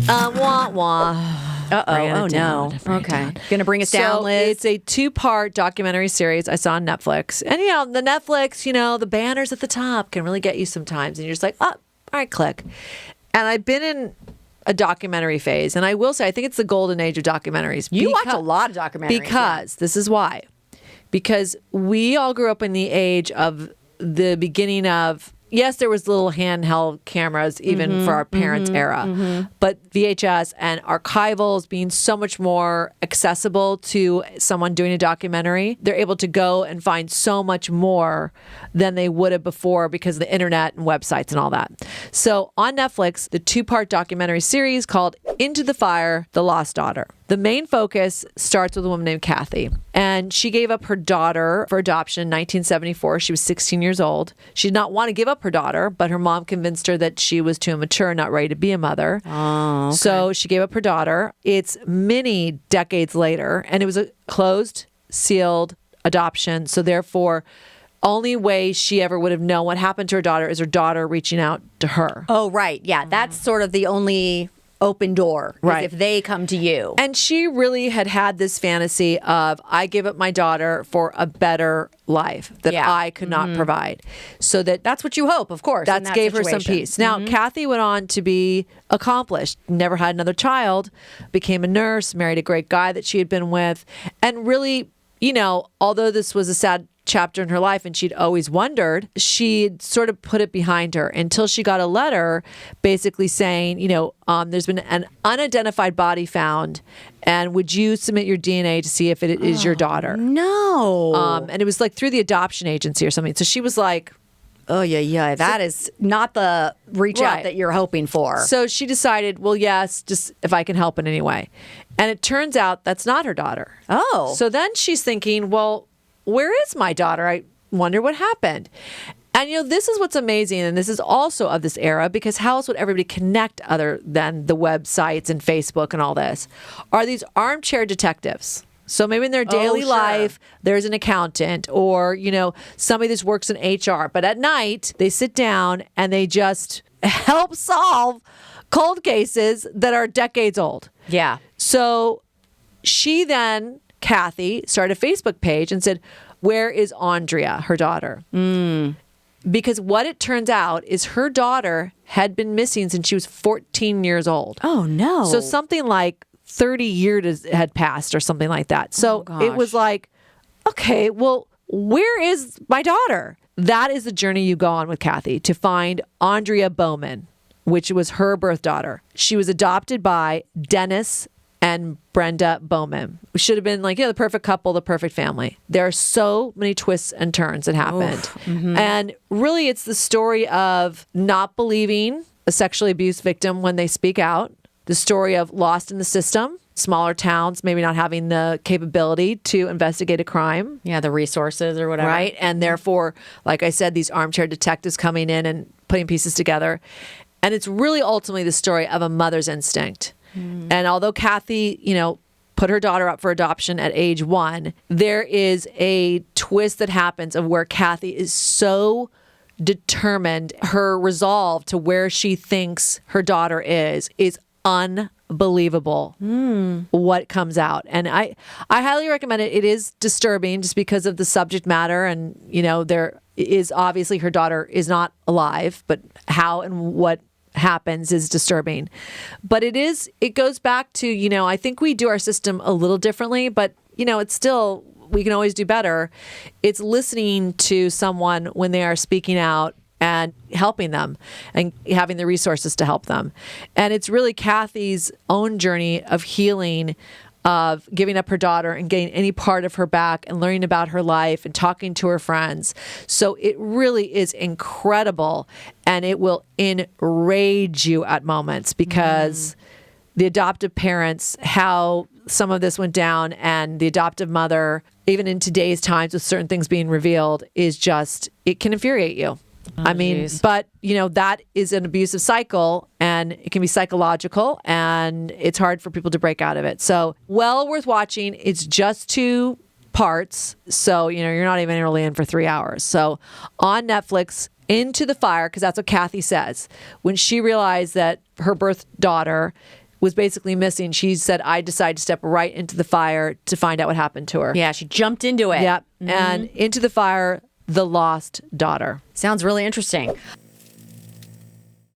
Wah, wah. Oh, no. Okay. Going to bring us down, Liz? It's a 2-part documentary series I saw on Netflix. And, the Netflix, the banners at the top can really get you sometimes. And you're just like, oh, all right, click. And I've been in a documentary phase. And I will say, I think it's the golden age of documentaries. You watch a lot of documentaries. Because, this is why. Because we all grew up in the age of the beginning of, yes, there was little handheld cameras even for our parents' era, but VHS and archivals being so much more accessible to someone doing a documentary, they're able to go and find so much more than they would have before because of the internet and websites and all that. So on Netflix, the 2-part documentary series called Into the Fire, The Lost Daughter. The main focus starts with a woman named Cathy, and she gave up her daughter for adoption in 1974. She was 16 years old. She did not want to give up her daughter, but her mom convinced her that she was too immature, not ready to be a mother. Oh, okay. So she gave up her daughter. It's many decades later, and it was a closed, sealed adoption. So therefore, only way she ever would have known what happened to her daughter is her daughter reaching out to her. Oh, right. Yeah, that's sort of the only open door, right? If they come to you. And she really had this fantasy of, I give up my daughter for a better life that I could not provide. So that's what you hope, of course. That gave her some peace. Now, Cathy went on to be accomplished, never had another child, became a nurse, married a great guy that she had been with, and really, although this was a sad chapter in her life and she'd always wondered, she'd sort of put it behind her until she got a letter basically saying, there's been an unidentified body found, and would you submit your DNA to see if it is your daughter? No. And it was like through the adoption agency or something. So she was like, oh, yeah. That is not the reach out that you're hoping for. So she decided, well, yes, just if I can help in any way. And it turns out that's not her daughter. Oh. So then she's thinking, well, where is my daughter? I wonder what happened. And, this is what's amazing. And this is also of this era, because how else would everybody connect other than the websites and Facebook and all this? Are these armchair detectives? So maybe in their daily life, there's an accountant or, somebody that works in HR. But at night, they sit down and they just help solve cold cases that are decades old. Yeah. So she then, Cathy, started a Facebook page and said, where is Andrea, her daughter? Because what it turns out is her daughter had been missing since she was 14 years old. Oh, no. So something like 30 years had passed or something like that. So it was like, okay, well, where is my daughter? That is the journey you go on with Cathy to find Andrea Bowman, which was her birth daughter. She was adopted by Dennis and Brenda Bowman. We should have been like, the perfect couple, the perfect family. There are so many twists and turns that happened. And really, it's the story of not believing a sexually abused victim when they speak out, the story of lost in the system, smaller towns maybe not having the capability to investigate a crime. Yeah, the resources or whatever. Right? And therefore, like I said, these armchair detectives coming in and putting pieces together. And it's really ultimately the story of a mother's instinct. And although Cathy, put her daughter up for adoption at age 1, there is a twist that happens of where Cathy is so determined. Her resolve to where she thinks her daughter is unbelievable what comes out. And I highly recommend it. It is disturbing just because of the subject matter. And, there is obviously her daughter is not alive, but how and what happens is disturbing. But it goes back to, I think we do our system a little differently, but, it's still, we can always do better. It's listening to someone when they are speaking out and helping them and having the resources to help them. And it's really Cathy's own journey of healing, of giving up her daughter and getting any part of her back and learning about her life and talking to her friends. So it really is incredible, and it will enrage you at moments because the adoptive parents, how some of this went down, and the adoptive mother, even in today's times with certain things being revealed, is just, it can infuriate you. But, that is an abusive cycle, and it can be psychological, and it's hard for people to break out of it. So, well worth watching. It's just 2 parts. So, you're not even really in for 3 hours. So, on Netflix, Into the Fire, because that's what Cathy says. When she realized that her birth daughter was basically missing, she said, I decided to step right into the fire to find out what happened to her. Yeah, she jumped into it. Yep. And into the fire, the lost daughter. Sounds really interesting.